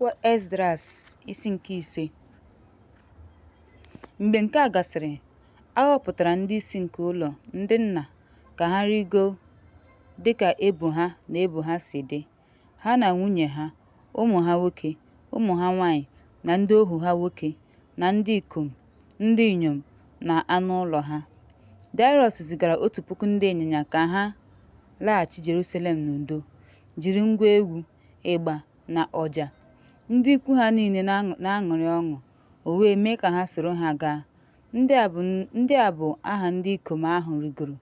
Akwụkwọ Esdras isi nke 5. Mgbe nke a gasịrị, a họpụtara ndị isi nke ụlọ ndị nna ka ha rigoo dịka ebo ha na ebo ha si dị, ha na nwunye ha, ụmụ ha nwoke, ụmụ ha nwanyị, na ndị ohu ha nwoke, na ndị ikom, ndị inyom, na anụ ụlọ ha. Darius zigara 1,000 ndị ịnyịnya ka ha laghachi Jerusalem n'udo, jiri ngwa egwu, ịgba na ọja. Ndị ikwu ha niile na-aṅụrị ọṅụ, o wee mee ka ha soro ha gaa. Ndị a bụ aha ndị ikom ahụ rigoro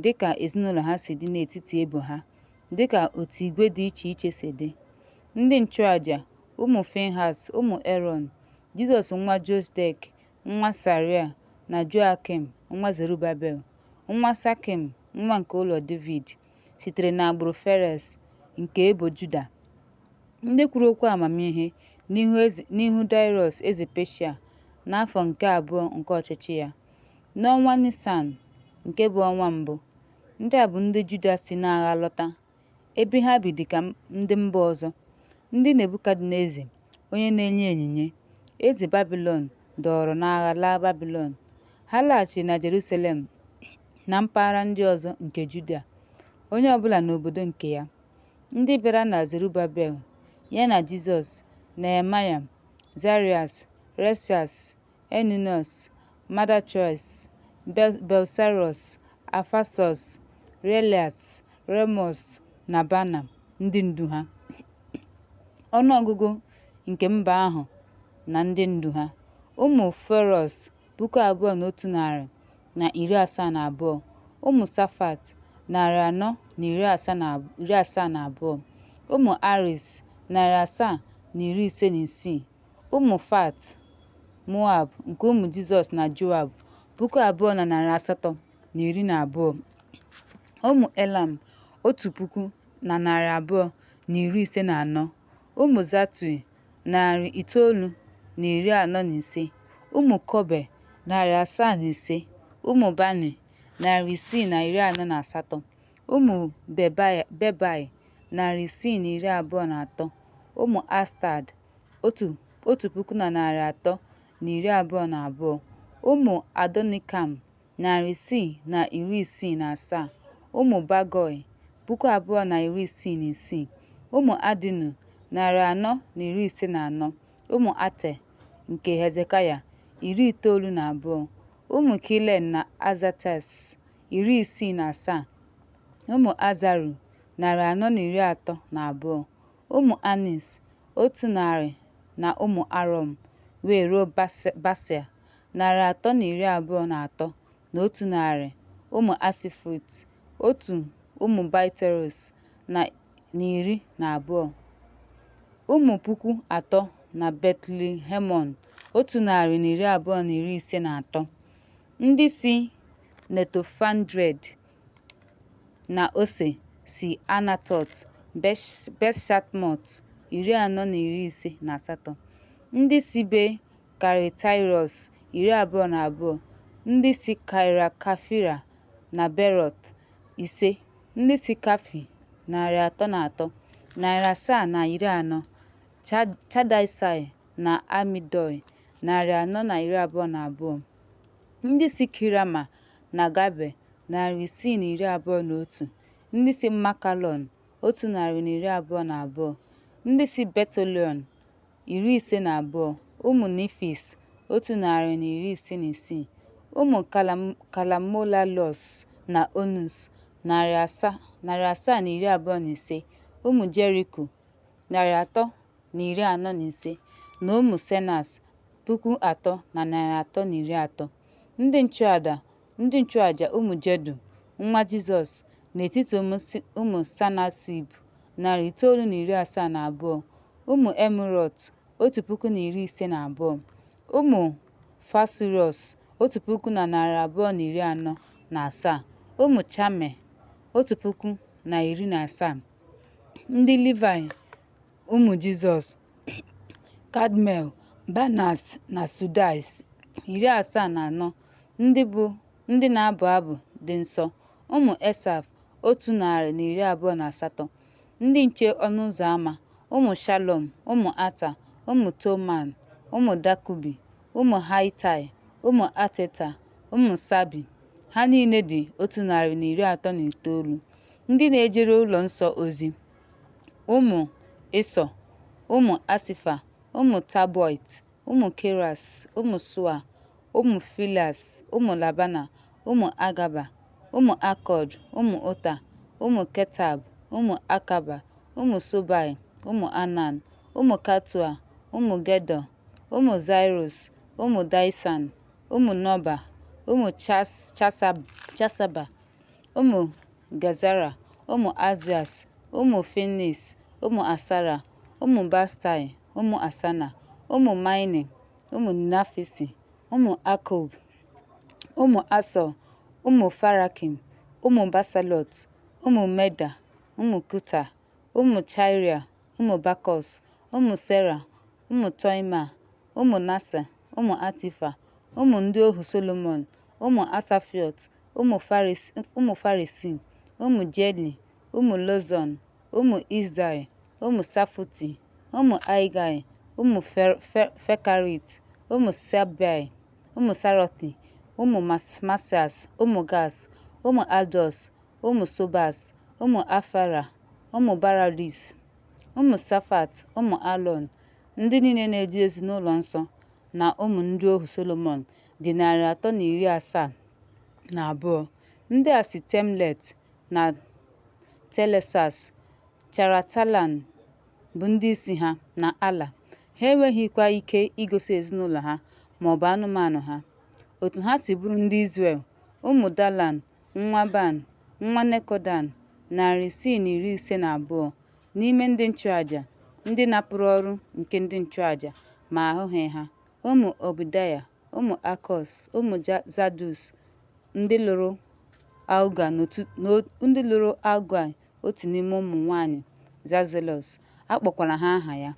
dịka ezinụlọ ha si dị n'etiti ebo ha, dịka otu igwe dị iche iche si dị. Ndị nchụaja: ụmụ Finehas, ụmụ Erọn, Jizọs nwa Josdek, nwa Saria, na Joakim nwa Zerubabel, nwa Sakim, nwa nke ụlọ David, sitere n'agbụrụ Ferez nke ebo Juda. Ndị kwuru okwu amamihe n'ihu Darius eze Peshia n'afọ nke 2 nke ọchịchị ya, n'ọnwa Nisan, nke bụ ọnwa mbụ. Ndị a bụ ndị Juda si n'agha lọta, ebe ha bi dịka ndị mba ọzọ. Ndị Nebukadneza, onye na-enye onyinye, eze Babilọn, dọọrọ n'agha laa Babilọn. Ha laghachiri na Jerusalem na mpaghara ndị ọzọ nke Juda, onye ọbụla n'obodo nke ya. Ndị bịara na Zerubabel, ya na Jizọs, Nehemaya, Zarias, Resias, Eninos, Madachios, Belsaros, Afasos, Relias, Remos na Bana, ndị ndu ha. Ọnụọgụgụ nke mba ahụ na ndị ndu ha: ụmụ Feroz 2,172, ụmụ Safat 472, ụmụ Aris 756, ụmụ Fat Moab nke ụmụ Jizọs na Joab 2,812, ụmụ Elam 1,254, ụmụ Zatui 945, ụmụ Kobe 705, ụmụ Bani 648, ụmụ Bebai 623, ụmụ Astad 1,322, ụmụ Adonikam 667, ụmụ Bagoi 2,066, ụmụ Adinu 454, ụmụ Ate nke Hezekaya 92, ụmụ Kilen na Azates 67, ụmụ Azaru 432, ụmụ Anis 100, na ụmụ Arom wee ruo Basia 323 na 100, ụmụ Asifrit 1, ụmụ Baiteros na 12, ụmụ 3,000 na Betlihemon 123. Ndị si Netofandred na Ose si Anatot Beth-Shapmot 458. Ndị si Be Karitairos 22. Ndị si Kiriath-Kafira na Berot 5. Ndị si Kafi 303, 740, Chadaisai na Amidoi 422. Ndị si Kirama na Gabe 621. Ndị si Makalon 122. Ndị si Betolion 52, ụmụ Nefis 156, ụmụ Kalamolalos na Onus 725, ụmụ Jeriko 345, na ụmụ Senas 3,330. Ndị nchụaja ụmụ Jedu nwa Jizọs n'etiti ụmụ Sanasib 972, ụmụ Emirot 1,052, ụmụ Fasiros 1,247, ụmụ Chame 1,017. Ndị Livai ụmụ Jizọs: Kadmiel, Banas na Sudais 74, ndị na-abụ abụ dị nsọ. Ụmụ Esaf 128. Ndị nche ọnụ ụzọ ámá: ụmụ Shalom, ụmụ Ata, ụmụ Toman, ụmụ Dakubi, ụmụ Haitai, ụmụ Ateta, ụmụ Sabi. Ha niile dị 139. Ndị na-ejere ụlọ nsọ ozi: ụmụ Ịsọ, ụmụ Asifa, ụmụ Taboit, ụmụ Keras, ụmụ Sua, ụmụ Filas, ụmụ Labana, ụmụ Agaba, ụmụ Akọd, ụmụ Ụta, ụmụ Ketab, ụmụ Akaba, ụmụ Sobai, ụmụ Anan, ụmụ Katua, ụmụ Gedọ, ụmụ Zairus, ụmụ Daisan, ụmụ Noba, ụmụ Chasaba, ụmụ Gazara, ụmụ Azias, ụmụ Finis, ụmụ Asara, ụmụ Bastai, ụmụ Asana, ụmụ Maini, ụmụ Nafisi, ụmụ Akub, ụmụ Asọ, ụmụ Farakim, ụmụ Basalot, ụmụ Meda, ụmụ Kuta, ụmụ Chairia, ụmụ Bakos, ụmụ Sera, ụmụ Toima, ụmụ Nasa, ụmụ Atifa, ụmụ ndị ohu Solomon, ụmụ Asafiot, ụmụ Farisi, ụmụ Jeli, ụmụ Lozon, ụmụ Izdai, ụmụ Safuti, ụmụ Aigai, ụmụ Fekarit, ụmụ Sabai, ụmụ Saroti, ụmụ Masas, ụmụ Gas, ụmụ Ados, ụmụ Sobas, ụmụ Afara, ụmụ Baradis, ụmụ Safat, ụmụ Alon. Ndị niile na-eje ozi n'ụlọ nsọ na ụmụ ndị ohu Solomon dị 372. Ndị a si Temlet na Telesas, Charatalan bụ ndị isi ha, na Ala. Ha enweghịkwa ike igosi ezinụlọ ha maọbụ anụmanụ ha. Otu ha si bụrụ ndị Izrel: ụmụ Dalan, nwa Ban, nwa Nekodan, 652 n'ime ndị nchụaja, ndị napụrụ ọrụ nke ndị nchụaja ma ahụghị ha. Ụmụ Obidaya, ụmụ Akos, ụmụ Zadus, ndị lụrụ Algai, otu n'ime ụmụ nwanyị Zazelos. A kpọkwara ha aha ya.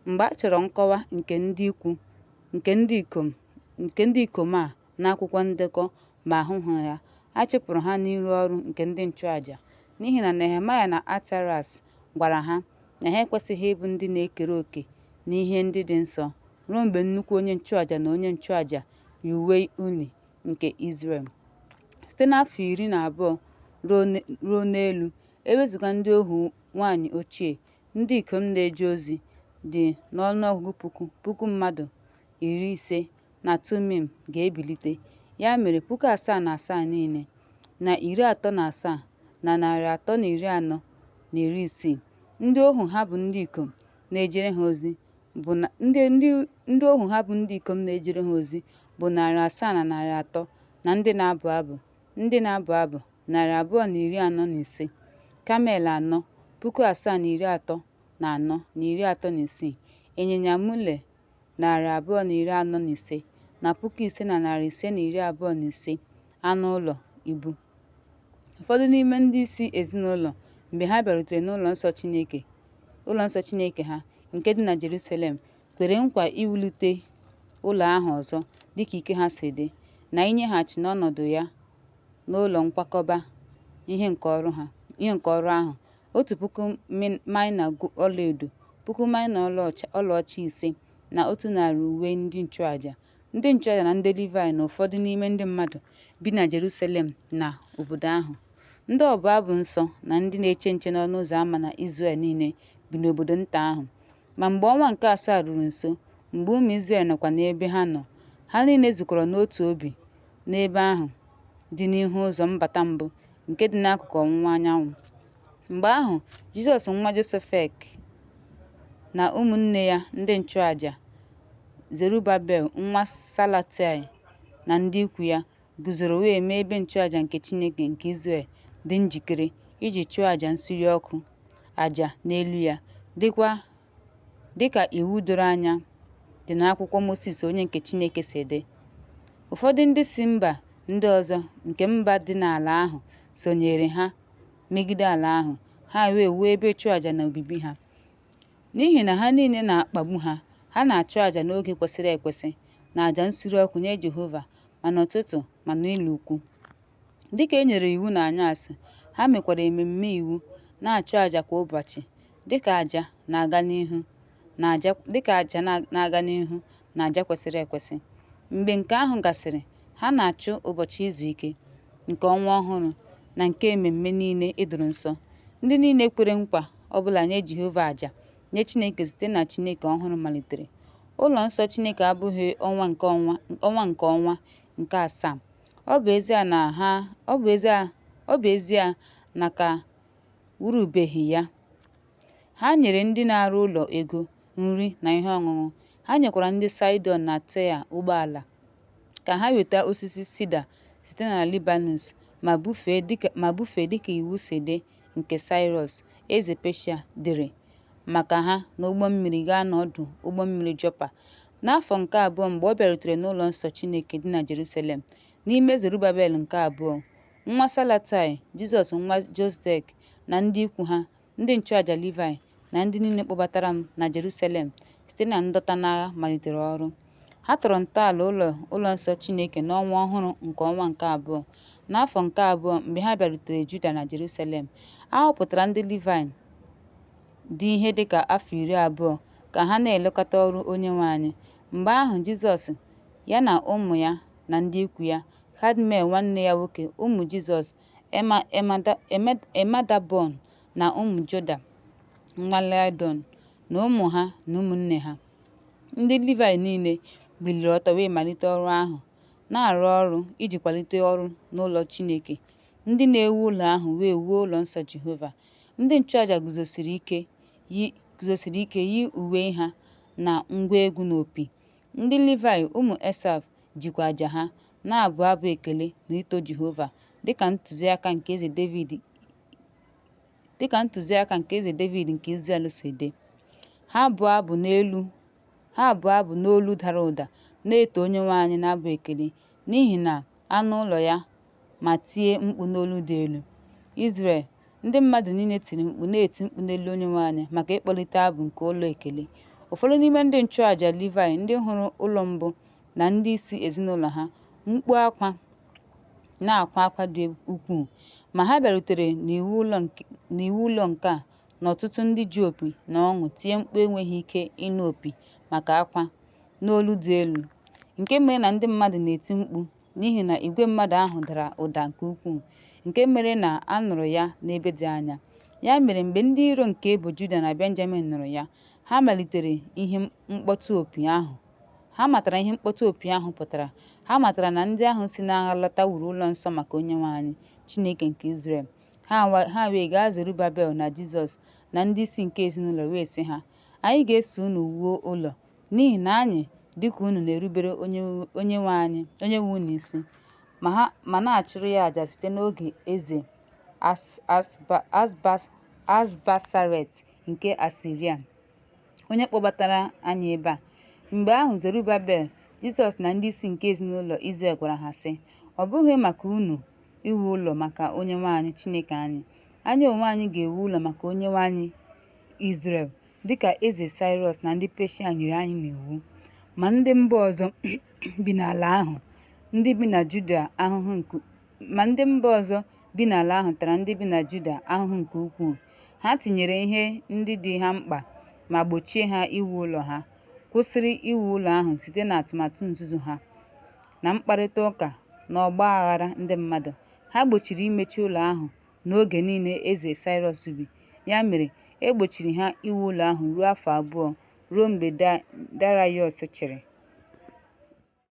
Mgbe a chọrọ nkọwa nke ndị ikom a n'akwụkwọ ndekọ ma ahụghị ha, a chụpụrụ ha n'iru ọrụ nke ndị nchụaja, n'ihi na Nehemaya na Ataras gwara ha na ha ekwesịghị ịbụ ndị na-ekere òkè n'ihe ndị dị nsọ ruo mgbe nnukwu onye nchụaja na onye nchụaja yi uwe uni nke Izrel. Site n'afọ 12 ruo n'elu, ewezuga ndị ohu nwanyị ochie, ndị ikom na-eje ozi dị n'ọnụọgụgụ puku mmadụ 50 na Tumim ga-ebilite. Ya mere 7,700 niile, na 37 na 340 ndị ohu ha bụ ndị ikom na-ejere ha ozi bụ 700 na ndị na-abụ abụ 245, kamel 4, 734 na 36, ịnyịnya mule 245 na 5,525 anụ ụlọ ibu. Ụfọdụ n'ime ndị isi ezinụlọ, mgbe ha bịarutere n'ụlọ nsọ Chineke ha nke dị na Jerusalem, kwere nkwa iwulite ụlọ ahụ ọzọ dịka ike ha si dị, na inyeghachi n'ọnọdụ ya n'ụlọ nkwakọba ihe nke ọrụ ahụ 1,000 maịna ọlaedo, 1,000 maịna ọlaọcha 5, na 100 uwe ndị nchụaja. Ndị nchụaja na ndị Livai na ụfọdụ n'ime ndị mmadụ bi na Jerusalem na obodo ahụ, ndị ọbụ abụ nsọ na ndị na-eche nche n'ọnụ ụzọ ámá na Izrel niile bi n'obodo nta ahụ. Ma mgbe ọnwa nke 7 ruru nso, mgbe ụmụ Izrel nọkwa n'ebe ha nọ, ha niile zukọrọ n'otu obi n'ebe ahụ dị n'ihu ụzọ mbata mbụ nke dị n'akụkụ ọwụwa anyanwụ. Mgbe ahụ, Jizọs nwa Josefek na ụmụnne ya ndị nchụaja, Zerubabel nwa Salatai na ndị ikwu ya, guzoro wee mee ebe nchụaja nke Chineke nke Izrel dị njikere iji chụọ àjà nsure ọkụ àjà n'elu ya, dịka iwu doro anya dị n'akwụkwọ Mosis onye nke Chineke si dị. Ụfọdụ ndị si mba ndị ọzọ nke mba dị n'ala ahụ sonyere ha megide ala ahụ. Ha wee wuo ebe ịchụ àjà na obibi ha. N'ihi na ha niile na-akpagbu ha, ha na-achụ àjà n'oge kwesịrị ekwesị na àjà nsure ọkụ nye Jehova, ma n'ụtụtụ ma n'ụlọ ukwu. Dịka e nyere iwu n'anyasị, ha mekwara ememme iwu na-achụ àjà kwa ụbọchị dịka àjà na-aga n'ihu na àjà kwesịrị ekwesị. Mgbe nke ahụ gasịrị, ha na-achụ ụbọchị izu ike nke ọnwa ọhụrụ na nke mmemme niile e doro nsọ. Ndị niile kwere nkwa ọbụla nye Jehova àjà nye Chineke site na Chineke ọhụrụ malitere. Ụlọ nsọ Chineke abụghị ọnwa nke ọnwa nke asaa. Ọ bụ ezie na ka wurubeghị ya. Ha nyere ndị na-arụ ụlọ ego, nri na ihe ọṅụṅụ. Ha nyekwara ndị Saịdọn na Taịa ụgbọala ka ha weta osisi sida site na Libanus ma bufee dịka iwu si dị nke Saịrọs, eze Peshia dere maka ha n'ụgbọ mmiri gaa n'ọdụ ụgbọ mmiri Jọpa. N'afọ nke abụọ mgbe ọ bịarutere n'ụlọ nsọ Chineke dị na Jerusalem n'ime Zerubabel nke abụọ, nwa Salatai, Jizọs nwa Josdek na ndị ikwu ha, ndị nchụaja Livai na ndị niile kpọbatara m na Jerusalem site na ndọta n'agha malitere ọrụ. Ha tọrọ ntọala ụlọ nsọ Chineke n'ọnwa ọhụrụ nke ọnwa nke abụọ. N'afọ nke abụọ mgbe ha bịarutere Juda na Jerusalem, a họpụtara ndị Livai dị ihe dịka afọ 20 ka ha na-elekọta ọrụ Onyenwe anyị. Mgbe ahụ Jizọs ya na ụmụ ya na ndị ikwu ya, Kadmiel nwanne ya nwoke, ụmụ Jizọs, Emadabon na ụmụ Joda nwa Laịdọn na ụmụ ha na ụmụnne ha. Ndị Livai niile biliri ọtọ wee malite ọrụ ahụ, na-arụ ọrụ iji kwalite ọrụ n'ụlọ Chineke. Ndị na-ewu ụlọ ahụ wee wuo ụlọ nsọ Jehova. Ndị nchụaja guzosiri ike yi uwe ha na ngwa egwu na opi. Ndị Livai ụmụ Esaf jikwa àjà ha na-abụ abụ ekele na ito Jehova dịka ntụziaka nke eze Devid nke Izrel si dị. Ha abụ abụ n'olu dara ụda na-eto Onyenwe anyị n'abụ ekele n'ihi na anụ ụlọ ya, ma tie mkpu n'olu dị elu. Izrel, ndị mmadụ niile tiri mkpu na-eti mkpu n'elu Onyenwe anyị maka ịkpọlite abụ nke ụlọ ekele. Ụfọdụ n'ime ndị nchụaja Livai ndị hụrụ ụlọ mbụ na ndị isi ezinụlọ ha na-akwa akwa dị ukwuu. Ma ha bịarutere n'iwu ụlọ nke a, na ọtụtụ ndị ji opi na ọṅụ tie mkpu enweghị ike ịnụ opi maka akwa n'olu dị elu, nke mere na ndị mmadụ na-eti mkpu n'ihi na igwe mmadụ ahụ dara ụda nke ukwuu, nke mere na a nụrụ ya n'ebe dị anya. Ya mere mgbe ndị iro nke ebo Juda na Benjamin nụrụ ya, ha matara ihe mkpọtụ opi ahụ pụtara. Ha matara na ndị ahụ si n'agha lọta wuru ụlọ nsọ maka Onyenwe anyị Chineke nke Izrel. Ha wee gaa Zerubabel na Jizọs na ndị isi nke ezinụlọ wee sị ha, anyị ga-eso unu wuo ụlọ, n'ihi na anyị dịka unu na-erubere Onyenwe anyị onye nwe unu isi, ma na-achụrụ ya àjà site n'oge eze Asbasaret nke Asiria, onye kpọbatara anyị ebe a. Mgbe ahụ Zerubabel, Jizọs na ndị isi nke ezinụlọ Izrel gwara ha sị, ọ bụghị maka unu iwu ụlọ maka Onyenwe anyị Chineke anyị. Anyị onwe anyị ga-ewu ụlọ maka Onyenwe anyị Izrel dịka eze Saịrọs na ndị Peshia nyere anyị n'iwu. Ma ndị mba ọzọ bi n'ala ahụ tara ndị bi na Juda ahụhụ nke ukwuu. Ha tinyere ihe ndị dị ha mkpa ma gbochie ha iwu ụlọ ha, kwụsịrị iwu ụlọ ahụ site n'atụmatụ nzuzu ha na mkparịta ụka na ọgba aghara ndị mmadụ. Ha gbochiri imechi ụlọ ahụ n'oge niile eze Saịrọs bi. Ya mere e gbochiri ha iwu ụlọ ahụ ruo afọ 2 ruo mgbe Daraiọs chịrị.